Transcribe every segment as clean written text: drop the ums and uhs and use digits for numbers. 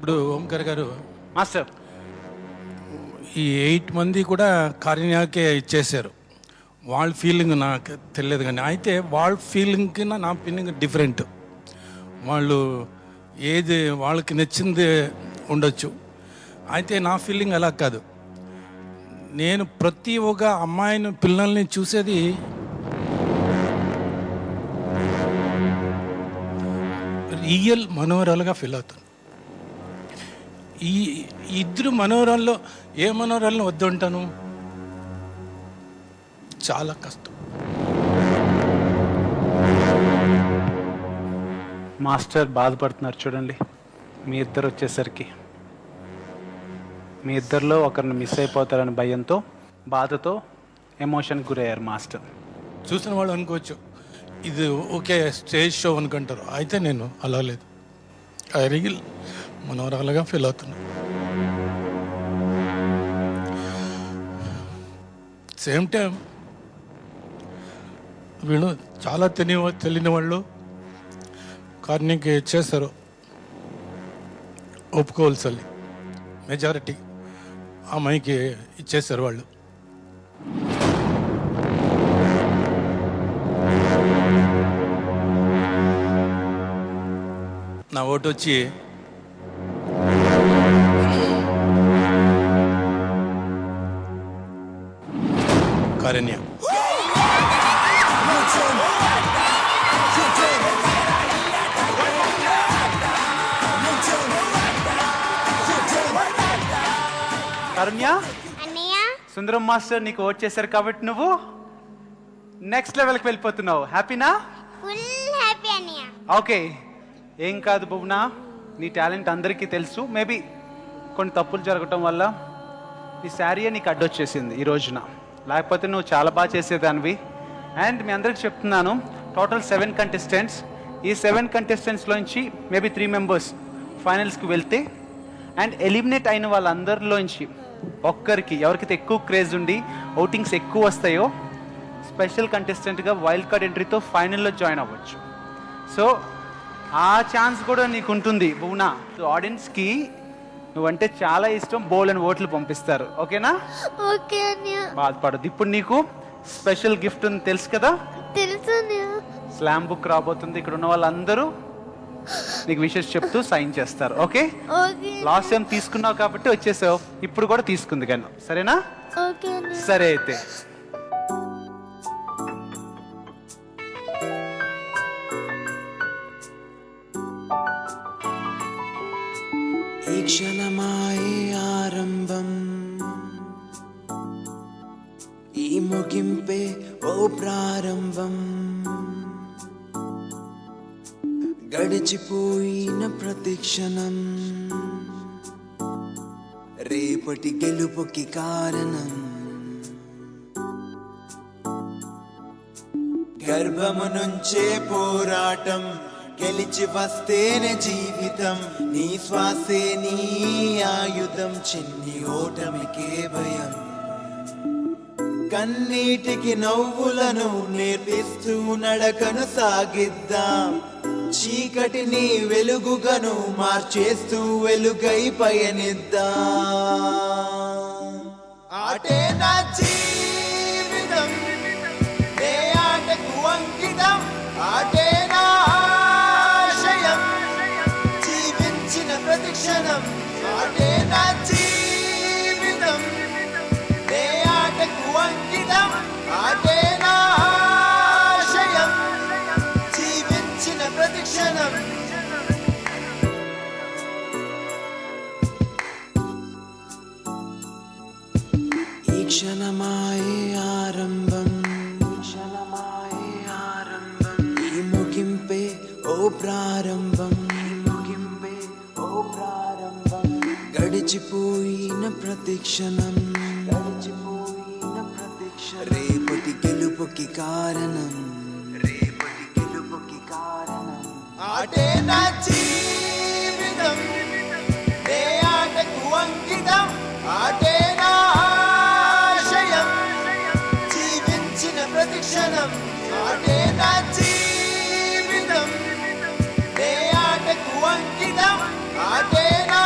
ఇప్పుడు ఓంకార్ గారు మాస్టర్ ఈ 8 మంది కూడా కారుణ్యకే ఇచ్చేశారు. వాళ్ళ ఫీలింగ్ నాకు తెలియదు, కానీ అయితే వాళ్ళ ఫీలింగ్కి నా ఫీలింగ్ డిఫరెంట్. వాళ్ళు ఏది వాళ్ళకి నచ్చింది ఉండొచ్చు, అయితే నా ఫీలింగ్ అలా కాదు. నేను ప్రతి ఒక్క అమ్మాయిని పిల్లల్ని చూసేది రియల్ మనోహరాలుగా ఫీల్ అవుతాను. ఈ ఇద్దరు మనోహరాల్లో ఏ మనోహరాలను వద్దంటాను, చాలా కష్టం. మాస్టర్ బాధపడుతున్నారు చూడండి. మీ ఇద్దరు వచ్చేసరికి మీ ఇద్దరిలో ఒకరిని మిస్ అయిపోతారని భయంతో, బాధతో ఎమోషన్కి గురయ్యారు మాస్టర్. చూసిన వాళ్ళు అనుకోవచ్చు ఇది ఓకే స్టేజ్ షో అనుకుంటారు, అయితే నేను అలా లేదు. ఐ రియల్ మనోహరాలుగా ఫీల్ అవుతున్నా. సేమ్ టైం వీళ్ళు చాలా తెలియని వాళ్ళు కార్నికి ఇచ్చేస్తారు. ఒప్పుకోవాల్సి మెజారిటీ అమ్మాయికి ఇచ్చేస్తారు వాళ్ళు. నా ఓటు వచ్చి కారుణ్య. కారుణ్య, సుందరం మాస్టర్ నీకు ఓట్ చేశారు కాబట్టి నువ్వు నెక్స్ట్ లెవెల్కి వెళ్ళిపోతున్నావు. హ్యాపీనా? ఓకే, ఏం కాదు భువన, నీ టాలెంట్ అందరికీ తెలుసు. మేబీ కొన్ని తప్పులు జరగటం వల్ల నీ శారీయే నీకు అడ్డొచ్చేసింది ఈ రోజున, లేకపోతే నువ్వు చాలా బాగా చేసేదానివి. అండ్ మీ అందరికి చెప్తున్నాను, టోటల్ 7 కంటెస్టెంట్స్. ఈ 7 కంటెస్టెంట్స్లోంచి మేబీ 3 మెంబర్స్ ఫైనల్స్కి వెళ్తే, అండ్ ఎలిమినేట్ అయిన వాళ్ళందరిలోంచి ఒక్కరికి ఎవరికైతే ఎక్కువ క్రేజ్ ఉండి ఓటింగ్స్ ఎక్కువ వస్తాయో స్పెషల్ కంటెస్టెంట్గా వైల్డ్ కార్డ్ ఎంట్రీతో ఫైనల్లో జాయిన్ అవ్వచ్చు. సో ఆ ఛాన్స్ కూడా నీకు ఉంటుంది భువన. సో ఆడియన్స్కి నువ్వంటే చాలా ఇష్టం, బోల్డెన్ ఓట్లు పంపిస్తారు. ఓకేనా? ఓకే. బాధపడదు. ఇప్పుడు నీకు స్పెషల్ గిఫ్ట్ ఉంది, తెలుసు కదా? తెలుసు. స్లామ్ బుక్ రాబోతుంది. ఇక్కడ ఉన్న వాళ్ళందరూ నీకు విషెస్ చెప్తూ సైన్ చేస్తారు. ఓకే? లాస్ట్ టైం తీసుకున్నావు కాబట్టి వచ్చేసావు, ఇప్పుడు కూడా తీసుకుంది కానీ, సరేనా? సరే అయితే ఈ క్షణమాయే ఆరంభం, ఈ ముగింపే ఓ ప్రారంభం, గడిచిపోయిన ప్రతిక్షణం రేపటి గెలుపుకి కారణం. గర్భము నుంచే పోరాటం, గెలిచి వస్తేనే జీవితం, నీ శ్వాసే నీ ఆయుధం, చిన్ని ఓటమికే భయం. కన్నీటికి నవ్వులను నేర్పిస్తూ నడకను సాగిద్దాం, చీకటిని వెలుగుగను మార్చేస్తూ వెలుగై పయనిద్దాం. ఆటే నా జీవితం, నే ఆటకు అంకితం, ఆటే నా ఆశయం, జీవించిన ప్రతిక్షణం. ఆటే నా జీవితం, నే ఆటకు అంకితం, ఆటే నా ఆశయం, జీవించిన ప్రతిక్షణం. ఈ క్షణమాయే ఆరంభం, ఈ ముగింపే ఓ ప్రారంభం, గడిచిపోయిన ప్రతిక్షణం, రేపటి గెలుపుకి కారణం, ఆటే నా జీవితం, నే ఆటకు అంకితం, ఆటే నా ఆశయం, జీవించిన ప్రతిక్షణం. ఆటే నా జీవితం, నే ఆటకు అంకితం, ఆటే నా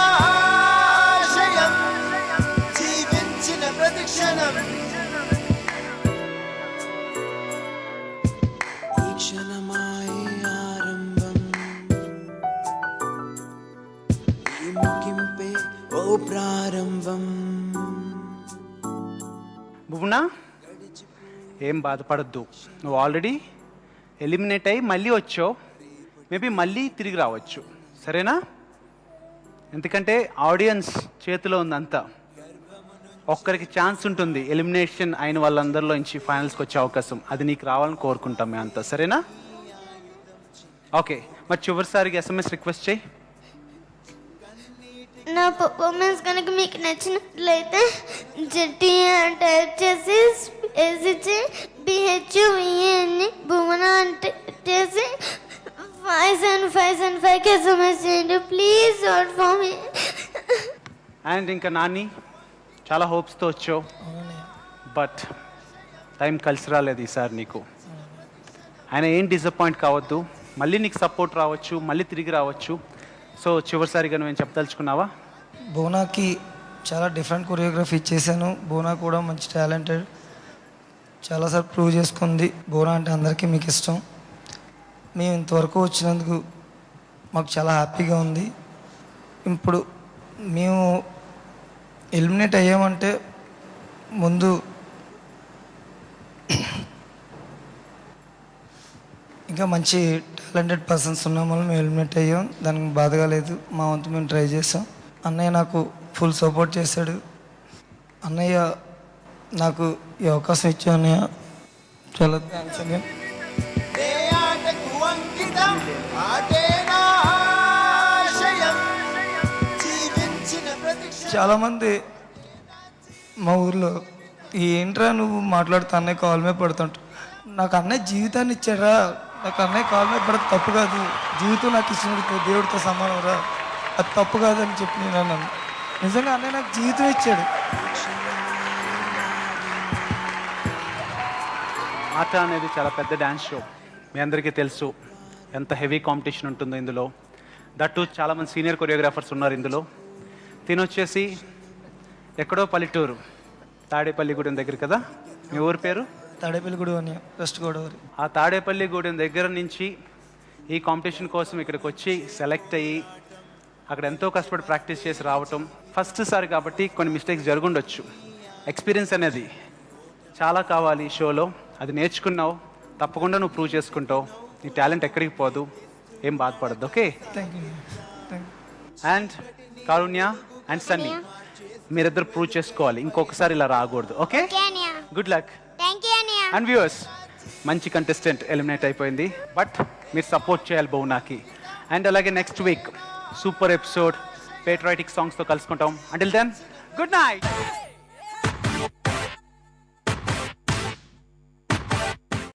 క్షణమాయే ఆరంభం ఈ ముగింపే ఓ ప్రారంభం. భువనా, ఏం బాధపడద్దు. నువ్వు ఆల్రెడీ ఎలిమినేట్ అయ్యి మళ్ళీ వచ్చావు. మేబీ మళ్ళీ తిరిగి రావచ్చు, సరేనా? ఎందుకంటే ఆడియన్స్ చేతిలో ఉందంతా. ఒక్కరికి ఛాన్స్ ఉంటుంది ఎలిమినేషన్ అయిన వాళ్ళందరిలో నుంచి ఫైనల్స్కి వచ్చే అవకాశం. అది నీకు రావాలని కోరుకుంటాం మేము అంతా, సరేనా? ఓకే, మరి చివరిసారికి SMS రిక్వెస్ట్ చేయి. నా పర్ఫార్మెన్స్ కనుక మీకు నచ్చినట్లయితే జట్టి టైప్ చేసి స్పేస్ ఇచ్చి BHUVN భువన అంటే చేసి 5755 SMS చేయండి please. What for me. And ఇంకా నాని, చాలా హోప్స్తో వచ్చావు, బట్ టైం కలిసి రాలేదు ఈసారి నీకు. ఆయన ఏం డిసప్పాయింట్ కావద్దు, మళ్ళీ నీకు సపోర్ట్ రావచ్చు, మళ్ళీ తిరిగి రావచ్చు. సో చివరిసారిగా నువ్వేం చెప్పదలుచుకున్నావా? బోనాకి చాలా డిఫరెంట్ కొరియోగ్రఫీ ఇచ్చేసాను. బోనా కూడా మంచి టాలెంటెడ్, చాలాసార్లు ప్రూవ్ చేసుకుంది. బోనా అంటే అందరికీ మీకు ఇష్టం. మేము ఇంతవరకు వచ్చినందుకు మాకు చాలా హ్యాపీగా ఉంది. ఇప్పుడు మేము ఎలిమినేట్ అయ్యామంటే ముందు ఇంకా మంచి టాలెంటెడ్ పర్సన్స్ ఉన్నాం వల్ల మేము ఎలిమినేట్ అయ్యాం. దానికి బాధగా లేదు. మా వంతు మేము ట్రై చేసాం. అన్నయ్య నాకు ఫుల్ సపోర్ట్ చేశాడు. అన్నయ్య నాకు ఈ అవకాశం ఇచ్చావు అన్నయ్య, చాలా థ్యాంక్స్ అన్నయ్య. ఏ ఆటకు అంకితం ఆటే నా ఆశయం జీవించిన ప్రతి చాలామంది మా ఊర్లో ఏంట్రా నువ్వు మాట్లాడుతూ అన్నయ్య కాల్ మీద పడుతుంటా. నాకు అన్నయ్య జీవితాన్ని ఇచ్చాడా, నాకు అన్నయ్య కాల్ మీద పడదు తప్పు కాదు, జీవితం నాకు ఇచ్చినట్టు దేవుడితో సమానం రా, అది తప్పు కాదని చెప్పి నేను అన్నాను. నిజంగా అన్నయ్య నాకు జీవితం ఇచ్చాడు. ఆట అనేది చాలా పెద్ద డ్యాన్స్ షో, మీ అందరికీ తెలుసు ఎంత హెవీ కాంపిటీషన్ ఉంటుందో ఇందులో. దట్టు చాలామంది సీనియర్ కొరియోగ్రాఫర్స్ ఉన్నారు ఇందులో. తినొచ్చేసి ఎక్కడో పల్లెటూరు, తాడేపల్లిగూడెం దగ్గర కదా మీ ఊరి పేరు? తాడేపల్లిగూడ అని, వెస్ట్ గోదావరి. ఆ తాడేపల్లిగూడెం దగ్గర నుంచి ఈ కాంపిటీషన్ కోసం ఇక్కడికి వచ్చి సెలెక్ట్ అయ్యి అక్కడ ఎంతో కష్టపడి ప్రాక్టీస్ చేసి రావటం. ఫస్ట్ సారి కాబట్టి కొన్ని మిస్టేక్స్ జరుగుండొచ్చు. ఎక్స్పీరియన్స్ అనేది చాలా కావాలి ఈ షోలో. అది నేర్చుకున్నావు, తప్పకుండా నువ్వు ప్రూవ్ చేసుకుంటావు. నీ టాలెంట్ ఎక్కడికి పోదు, ఏం బాధపడద్దు. Okay, thank you. And Karunya and Sunny, మీరిద్దరు ప్రూవ్ చేసుకోవాలి, ఇంకొకసారి ఇలా రాకూడదు. Okay, good luck. And viewers, మంచి కంటెస్టెంట్ ఎలిమినేట్ అయిపోయింది, బట్ మీరు సపోర్ట్ చేయాలి బౌనాకి. అండ్ అలాగే next week super episode patriotic సాంగ్స్తో కలుసుకుంటాం. Until then, good night.